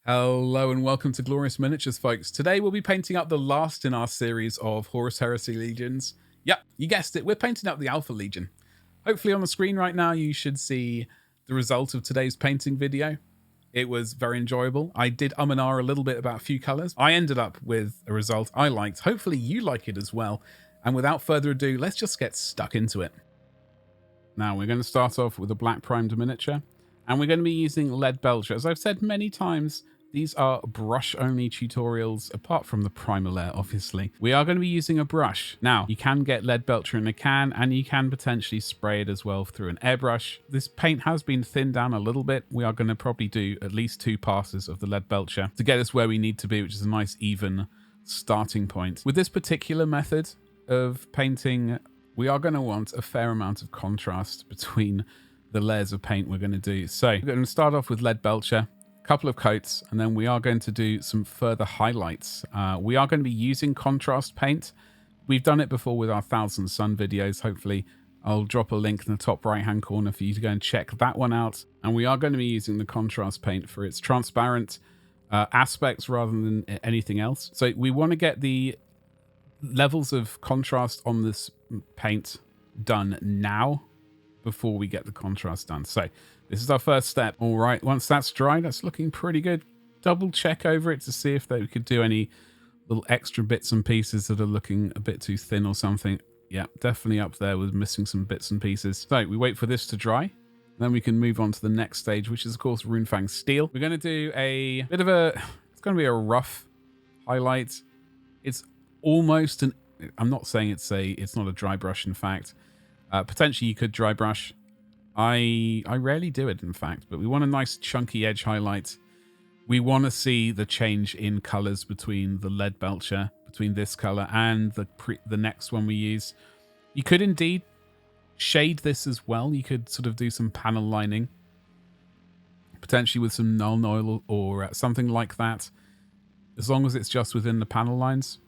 Hello and welcome to Glorious Miniatures, folks. Today we'll be painting up the last in our series of Horus Heresy Legions. Yep, you guessed it, we're painting up the Alpha Legion. Hopefully on the screen right now you should see the result of today's painting video. It was very enjoyable. I did and ah a little bit about a few colours. I ended up with a result I liked. Hopefully you like it as well. And without further ado, let's just get stuck into it. Now we're going to start off with a black primed miniature. And we're going to be using Leadbelcher. As I've said many times, these are brush-only tutorials, apart from the primer layer, obviously. We are going to be using a brush. Now, you can get Leadbelcher in a can, and you can potentially spray it as well through an airbrush. This paint has been thinned down a little bit. We are going to probably do at least 2 passes of the Leadbelcher to get us where we need to be, which is a nice, even starting point. With this particular method of painting, we are going to want a fair amount of contrast between the layers of paint we're going to do. So we're going to start off with Leadbelcher, a couple of coats, and then we are going to do some further highlights. We are going to be using contrast paint. We've done it before with our 1000 Sun videos. Hopefully I'll drop a link in the top right hand corner for you to go and check that one out. And we are going to be using the contrast paint for its transparent aspects rather than anything else. So we want to get the levels of contrast on this paint done now before we get the contrast done. So this is our first step. All right, once that's dry, that's looking pretty good. Double check over it to see if we could do any little extra bits and pieces that are looking a bit too thin or something. Yeah, definitely up there with missing some bits and pieces. So we wait for this to dry. Then we can move on to the next stage, which is of course Runefang Steel. We're going to do a bit of it's going to be a rough highlight. It's almost I'm not saying it's not a dry brush, in fact. Potentially you could dry brush. I rarely do it, in fact, but we want a nice chunky edge highlight. We want to see the change in colors between the Leadbelcher, between this color and the next one we use. You could indeed shade this as well. You could sort of do some panel lining, potentially with some Nuln oil or something like that, as long as it's just within the panel lines,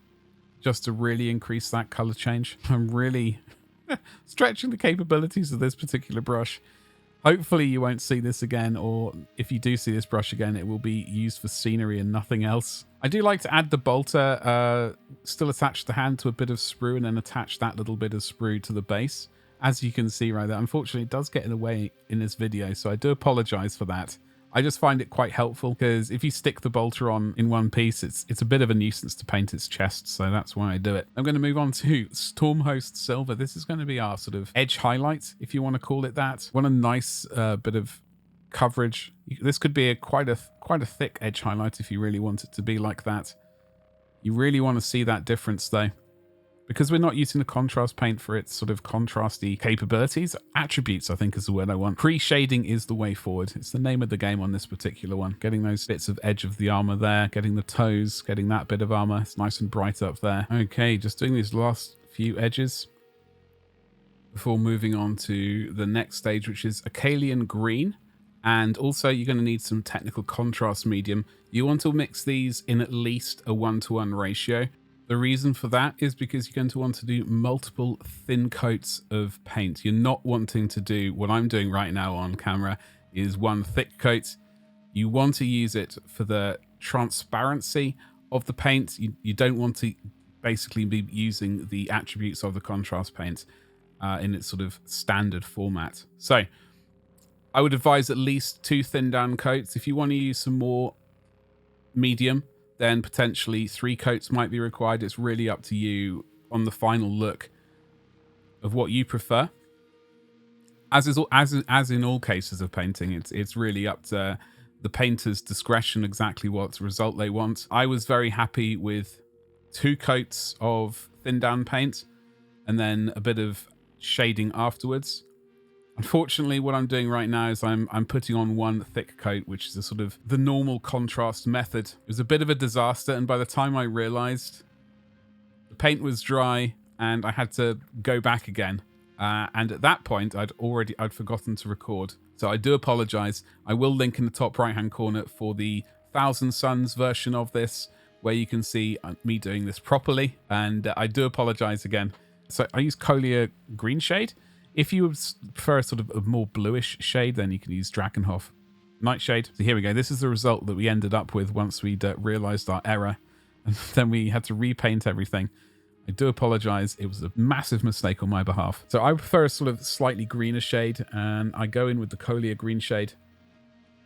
just to really increase that color change. I'm really stretching the capabilities of this particular brush. Hopefully you won't see this again, or if you do see this brush again, it will be used for scenery and nothing else. I do like to add the bolter, still attach the hand to a bit of sprue and then attach that little bit of sprue to the base. As you can see right there, unfortunately it does get in the way in this video, so I do apologize for that. I just find it quite helpful because if you stick the bolter on in one piece, it's a bit of a nuisance to paint its chest, so that's why I do it. I'm going to move on to Stormhost Silver. This is going to be our sort of edge highlight, if you want to call it that. Want a nice bit of coverage. This could be quite a thick edge highlight if you really want it to be like that. You really want to see that difference though. Because we're not using the contrast paint for its sort of contrasty capabilities, attributes I think is the word I want. Pre-shading is the way forward. It's the name of the game on this particular one. Getting those bits of edge of the armor there, getting the toes, getting that bit of armor. It's nice and bright up there. Okay, just doing these last few edges before moving on to the next stage, which is Akhelian green. And also you're going to need some technical contrast medium. You want to mix these in at least a 1-to-1 ratio. The reason for that is because you're going to want to do multiple thin coats of paint. You're not wanting to do what I'm doing right now on camera is one thick coat. You want to use it for the transparency of the paint. You don't want to basically be using the attributes of the contrast paint in its sort of standard format. So I would advise at least 2 thin down coats. If you want to use some more medium, then potentially 3 coats might be required. It's really up to you on the final look of what you prefer. As in all cases of painting, it's really up to the painter's discretion exactly what result they want. I was very happy with 2 coats of thin down paint and then a bit of shading afterwards. Unfortunately, what I'm doing right now is I'm putting on 1 thick coat, which is a sort of the normal contrast method. It was a bit of a disaster, and by the time I realized, the paint was dry and I had to go back again. And at that point, I'd forgotten to record. So I do apologize. I will link in the top right-hand corner for the 1000 Suns version of this, where you can see me doing this properly. And I do apologize again. So I use Colia greenshade. If you prefer sort of a more bluish shade, then you can use Drakenhoff nightshade. So here we go. This is the result that we ended up with once we'd realized our error. And then we had to repaint everything. I do apologize. It was a massive mistake on my behalf. So I prefer a sort of slightly greener shade, and I go in with the Colia green shade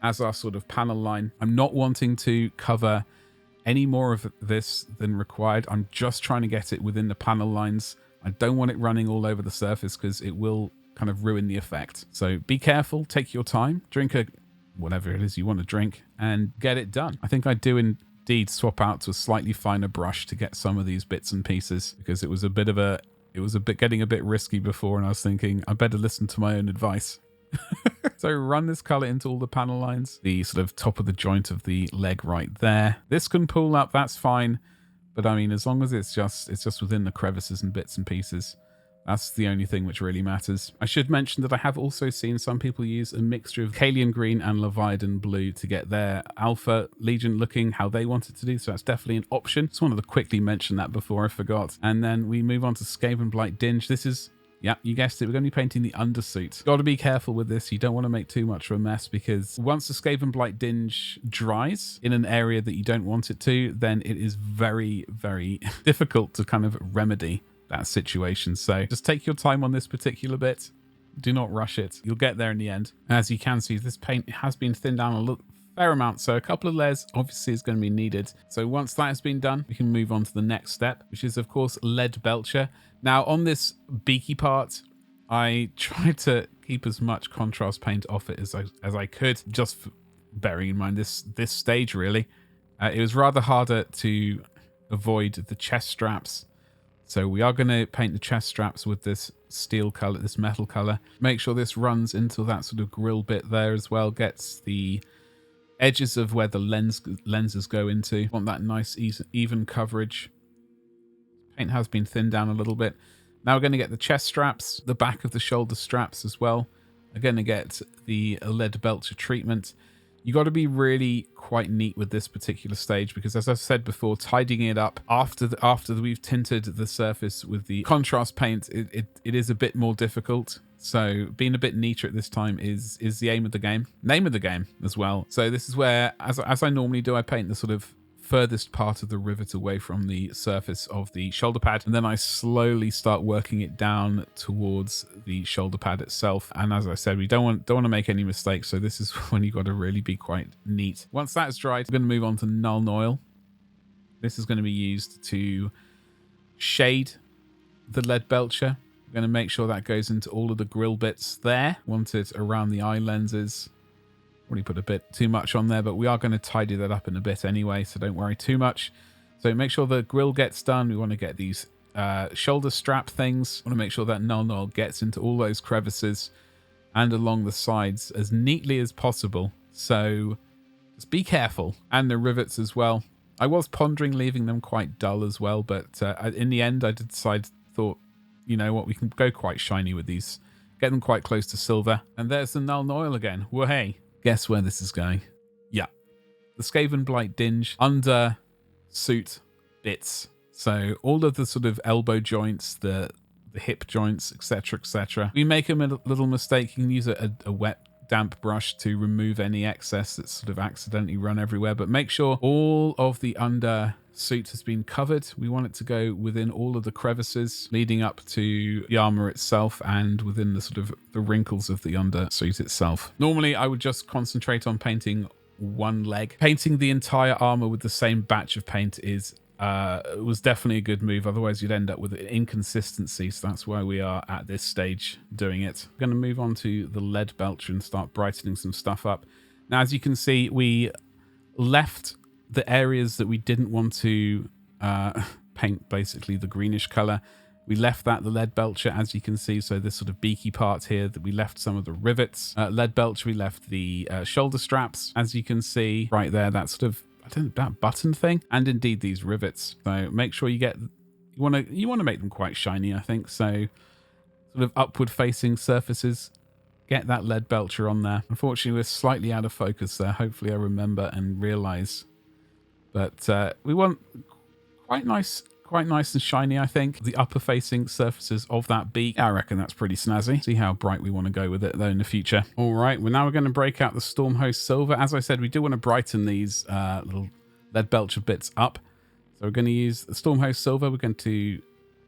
as our sort of panel line. I'm not wanting to cover any more of this than required. I'm just trying to get it within the panel lines. I don't want it running all over the surface because it will kind of ruin the effect. So be careful, take your time, drink whatever it is you want to drink, and get it done. I think I do indeed swap out to a slightly finer brush to get some of these bits and pieces, because it was getting a bit risky before, and I was thinking I better listen to my own advice. So run this color into all the panel lines, the sort of top of the joint of the leg right there. This can pull up, that's fine, but I mean, as long as it's just within the crevices and bits and pieces, that's the only thing which really matters. I should mention that I have also seen some people use a mixture of Akhelian green and Leviathan blue to get their Alpha Legion looking how they wanted to do, so that's definitely an option. Just wanted to quickly mention that before I forgot. And then we move on to Skavenblight dinge. This is, yeah, you guessed it, we're going to be painting the undersuit. Got to be careful with this. You don't want to make too much of a mess, because once the Skavenblight dinge dries in an area that you don't want it to, then it is very, very difficult to kind of remedy that situation. So just take your time on this particular bit. Do not rush it. You'll get there in the end. As you can see, this paint has been thinned down a fair amount, so a couple of layers obviously is going to be needed. So once that has been done, we can move on to the next step, which is of course Leadbelcher. Now on this beaky part, I tried to keep as much contrast paint off it as I could, just bearing in mind this stage really. It was rather harder to avoid the chest straps. So we are going to paint the chest straps with this steel color, this metal color. Make sure this runs into that sort of grill bit there as well. Gets the edges of where the lenses go into. Want that nice even coverage. Paint has been thinned down a little bit. Now we're going to get the chest straps, the back of the shoulder straps as well. We're going to get the Leadbelcher treatment. You got to be really quite neat with this particular stage, because as I've said before, tidying it up after we've tinted the surface with the contrast paint, it is a bit more difficult. So being a bit neater at this time is the aim of the game. Name of the game as well. So this is where, as I normally do, I paint the sort of furthest part of the rivet away from the surface of the shoulder pad, and then I slowly start working it down towards the shoulder pad itself. And as I said, we don't want to make any mistakes, so this is when you got to really be quite neat. Once that's dried, we're going to move on to Nuln oil. This is going to be used to shade the Leadbelcher. We're going to make sure that goes into all of the grill bits there. Want it around the eye lenses. Already put a bit too much on there, but we are going to tidy that up in a bit anyway, so don't worry too much. So make sure the grill gets done. We want to get these shoulder strap things. Want to make sure that Nuln oil gets into all those crevices and along the sides as neatly as possible. So just be careful. And the rivets as well. I was pondering leaving them quite dull as well, but in the end I thought, you know what, we can go quite shiny with these. Get them quite close to silver. And there's the Nuln oil again. Well, hey. Guess where this is going? Yeah. The Skavenblight dinge under suit bits. So all of the sort of elbow joints, the hip joints, etc., etc. We make a little mistake. You can use a wet, damp brush to remove any excess that's sort of accidentally run everywhere. But make sure all of the under suit has been covered. We want it to go within all of the crevices leading up to the armor itself and within the sort of the wrinkles of the undersuit itself. Normally I would just concentrate on painting one leg. Painting the entire armor with the same batch of paint was definitely a good move, otherwise you'd end up with an inconsistency. So that's why we are at this stage doing it. We're going to move on to the Leadbelcher and start brightening some stuff up. Now as you can see, we left the areas that we didn't want to paint basically the greenish color. We left that, the Leadbelcher, as you can see. So this sort of beaky part here, that we left some of the rivets. Leadbelcher, we left the shoulder straps, as you can see right there, that sort of, I don't know, that button thing, and indeed these rivets. So make sure you want to make them quite shiny, I think. So sort of upward facing surfaces, get that Leadbelcher on there. Unfortunately, we're slightly out of focus there. Hopefully I remember and realize. But we want quite quite nice and shiny, I think. The upper facing surfaces of that beak, I reckon that's pretty snazzy. See how bright we want to go with it though in the future. All right, well now we're going to break out the Stormhost Silver. As I said, we do want to brighten these little Leadbelcher bits up. So we're going to use the Stormhost Silver. We're going to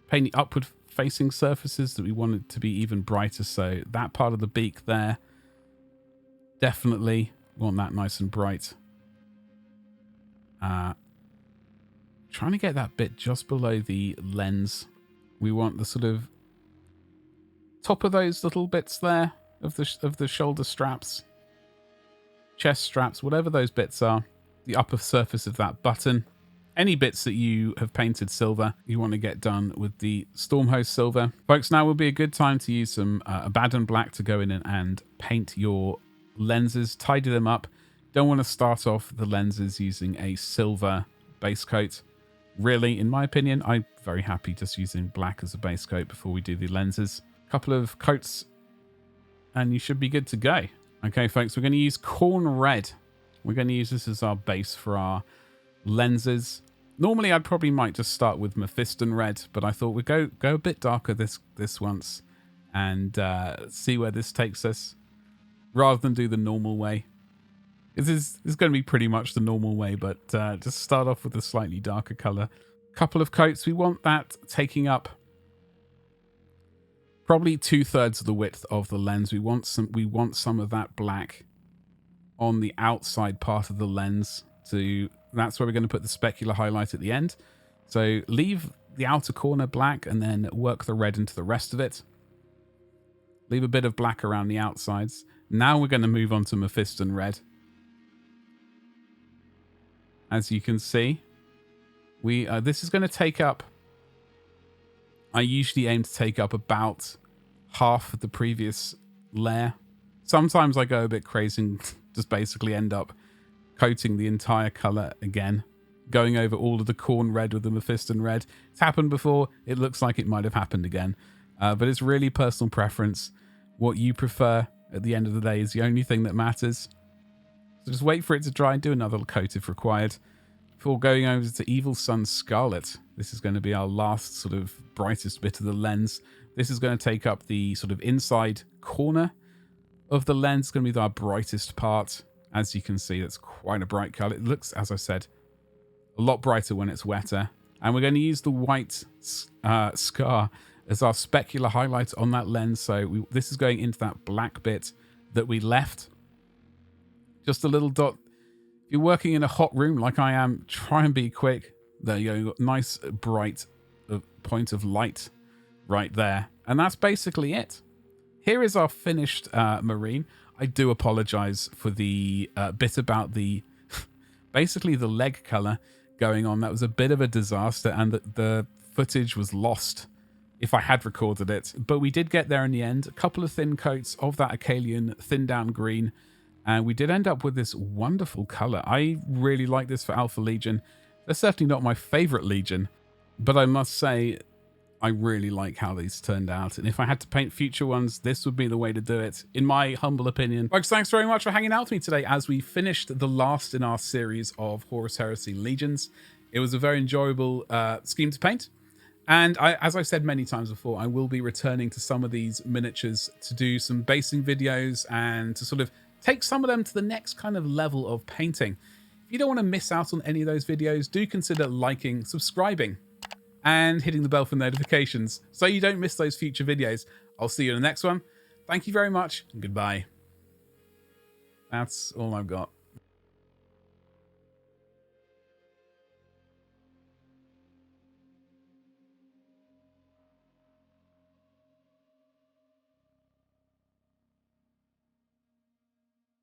paint the upward facing surfaces that we want it to be even brighter. So that part of the beak there, definitely want that nice and bright. Trying to get that bit just below the lens. We want the sort of top of those little bits there of the shoulder straps, chest straps, whatever those bits are, the upper surface of that button. Any bits that you have painted silver, you want to get done with the Stormhost Silver. Folks, now will be a good time to use some Abaddon Black to go in and paint your lenses, tidy them up. Don't want to start off the lenses using a silver base coat. Really, in my opinion, I'm very happy just using black as a base coat before we do the lenses. A couple of coats and you should be good to go. Okay, folks, we're going to use Khorne Red. We're going to use this as our base for our lenses. Normally, I probably might just start with Mephiston Red, but I thought we'd go a bit darker this once and see where this takes us, rather than do the normal way. This is going to be pretty much the normal way, but just start off with a slightly darker color. Couple of coats. We want that taking up probably 2/3 of the width of the lens. We want some of that black on the outside part of the lens. That's where we're going to put the specular highlight at the end. So leave the outer corner black and then work the red into the rest of it. Leave a bit of black around the outsides. Now we're going to move on to Mephiston Red. As you can see, this is going to take up, I usually aim to take up about half of the previous layer. Sometimes I go a bit crazy and just basically end up coating the entire color again, going over all of the Khorne Red with the Mephiston Red. It's happened before. It looks like it might have happened again. But it's really personal preference. What you prefer at the end of the day is the only thing that matters. So just wait for it to dry and do another coat if required. Before going over to Evil Sunz Scarlett, this is going to be our last sort of brightest bit of the lens. This is going to take up the sort of inside corner of the lens. It's going to be our brightest part. As you can see, that's quite a bright color. It looks, as I said, a lot brighter when it's wetter. And we're going to use the white scar as our specular highlight on that lens. So this is going into that black bit that we left. Just a little dot. If you're working in a hot room like I am, try and be quick. There you go. You've got nice bright point of light right there. And that's basically it. Here is our finished marine. I do apologize for the bit about the basically the leg color going on. That was a bit of a disaster, and the footage was lost if I had recorded it. But we did get there in the end. A couple of thin coats of that Akhelian thin down green, and we did end up with this wonderful color. I really like this for Alpha Legion. They're certainly not my favorite Legion, but I must say I really like how these turned out. And if I had to paint future ones, this would be the way to do it, in my humble opinion. Folks, thanks very much for hanging out with me today as we finished the last in our series of Horus Heresy Legions. It was a very enjoyable scheme to paint. And as I've said many times before, I will be returning to some of these miniatures to do some basing videos and to sort of take some of them to the next kind of level of painting. If you don't want to miss out on any of those videos, do consider liking, subscribing, and hitting the bell for notifications so you don't miss those future videos. I'll see you in the next one. Thank you very much, and goodbye. That's all I've got.